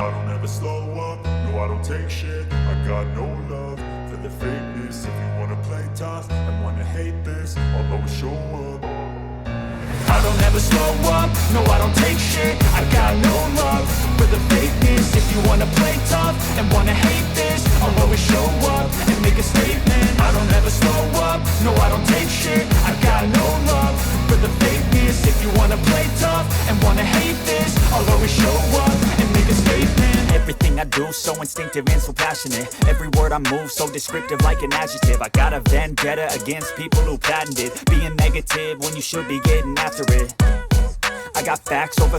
I don't ever slow up, no I don't take shit. I got no love for the fakeness. If you wanna play tough and wanna hate this, I'll always show up. I don't ever slow up, no I don't take shit. I got no love for the fakeness. If you wanna play tough and wanna hate this, I'll always show up and make a statement. I don't ever slow up, no I don't take shit. I got no love for the fakeness. If you wanna play tough and wanna hate this, I'll always show up and make a statement. Everything I do so instinctive and so passionate. Every word I move so descriptive like an adjective. I got a vendetta against people who patented being negative when you should be getting after it. I got facts over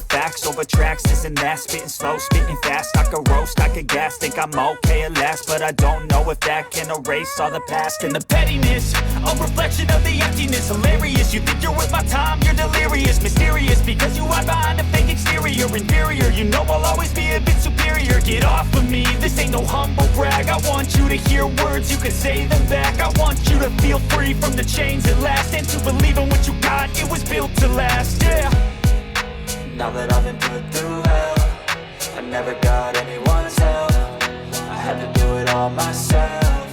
tracks, this and that. Spitting slow, spitting fast. I could roast, I could gas. Think I'm okay at last, but I don't know if that can erase all the past. And the pettiness, a reflection of the emptiness. Hilarious, you think you're worth my time, you're delirious. Mysterious, because you hide behind a fake exterior. Inferior, you know I'll always be a bit superior. Get off of me, this ain't no humble brag. I want you to hear words, you can say them back. I want you to feel free from the chains at last, and to believe in what you got, it was built to last, yeah. Now that I've been put through hell, I never got anyone's help. I had to do it all myself.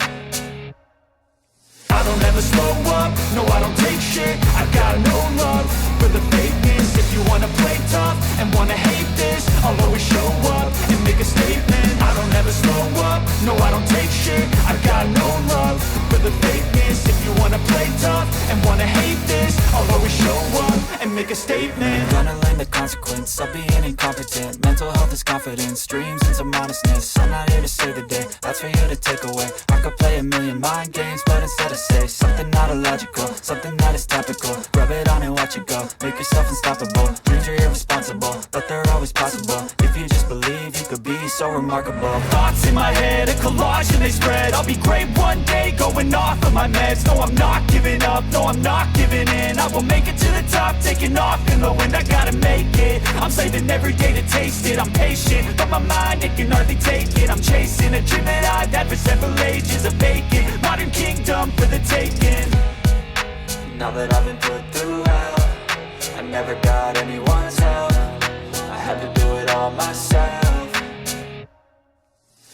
I don't ever slow up, no I don't take shit. I got no love for the fakeness. If you wanna play tough and wanna hate this, I'll always show up and make a statement. I don't ever slow up, no I don't take shit. I got no love for the fakeness. If you wanna play tough and wanna hate this, I'll always show up and make a statement. Gonna learn the consequence of being incompetent. Mental health is confidence, dreams and some honestness. I'm not here to save the day, that's for you to take away. I could play a million mind games, but instead I say something not illogical, something that is topical. Rub it on and watch it go, make yourself unstoppable. Dreams are irresponsible, but they're always possible. If you just believe, you could be so remarkable. Thoughts in my head, a collage and they spread. I'll be great one day, going off of my meds. No, I'm not giving up, no, I'm not giving in. I will make it to the top, taking off in the wind. I gotta make it, I'm saving every day to taste it. I'm patient, but my mind, it can hardly take it. I'm chasing a dream that I've had for several ages. A vacant, modern kingdom for the taking. Now that I've been put through hell, I never got anyone's help. I had to do it all myself.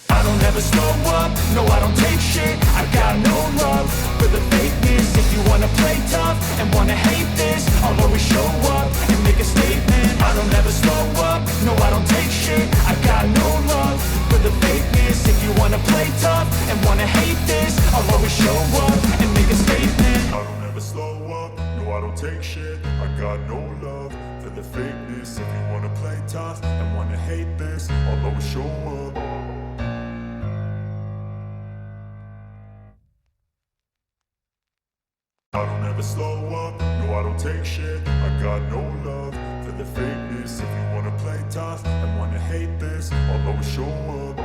I don't ever slow up, no I don't take shit. I got no love for the fakeness. If you wanna play tough and wanna hate this, I'll always show up and make a statement. I don't ever slow up, no I don't take shit. I got no love for the fakeness. If you wanna play tough and wanna hate this, I'll always show up and make a statement. I don't ever slow up, no I don't take shit. I got no love for the fakeness. If you wanna play tough and wanna hate this, I'll always show up. I don't ever slow up, no I don't take shit. I got no love for the fakeness. If you wanna play tough and wanna hate this, I'll always show up.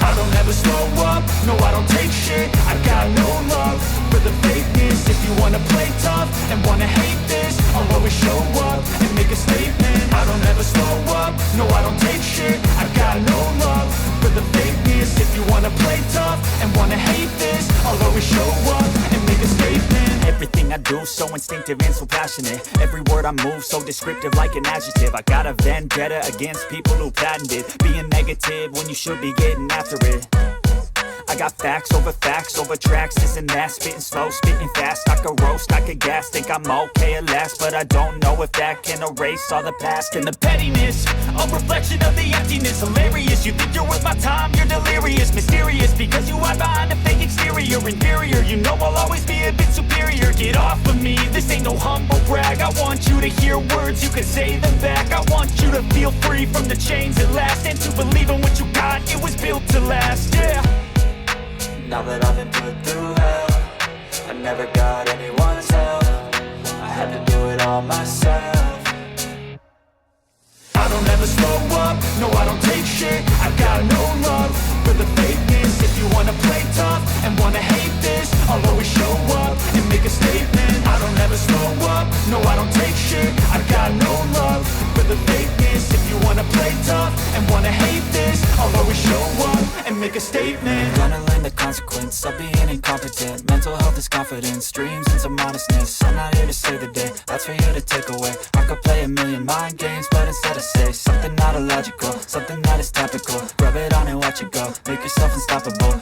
I don't ever slow up, no I don't take shit. I got no love for the fakeness. If you wanna play tough and wanna hate this, I'll always show up and make a statement. I don't ever slow up, no I don't take shit. I got no love for the fakeness. If you wanna play tough and wanna hate this, I'll always show up and make a statement. Everything I do so instinctive and so passionate. Every word I move so descriptive like an adjective. I got a vendetta against people who patented being negative when you should be getting after it. I got facts over tracks, this and that. Spitting slow, spitting fast. I could roast, I could gas. Think I'm okay at last, but I don't know if that can erase all the past. And the pettiness, a reflection of the emptiness. Hilarious, you think you're worth my time, you're delirious. Mysterious, because you hide behind a fake exterior. Inferior, you know I'll always be a bit superior. Get off of me, this ain't no humble brag. I want you to hear words, you can say them back. I want you to feel free from the chains at last, and to believe in what you got, it was built to last, yeah. Now that I've been put through hell, I never got anyone's help. I had to do it all myself. I don't ever slow up, no I don't take shit. I got no love for the fakeness. If you wanna play tough and wanna hate this, I'll always show up and make a statement. I don't ever slow up, no I don't take shit. I got no love for the fakeness. If you wanna play tough and wanna hate this, I'll always show up and make a statement. Gonna learn the consequence of being incompetent. Mental health is confidence, dreams into modestness. I'm not here to save the day, that's for you to take away. I could play a million mind games, but instead I say something not illogical, something that is topical. Rub it on and watch it go, make yourself unstoppable.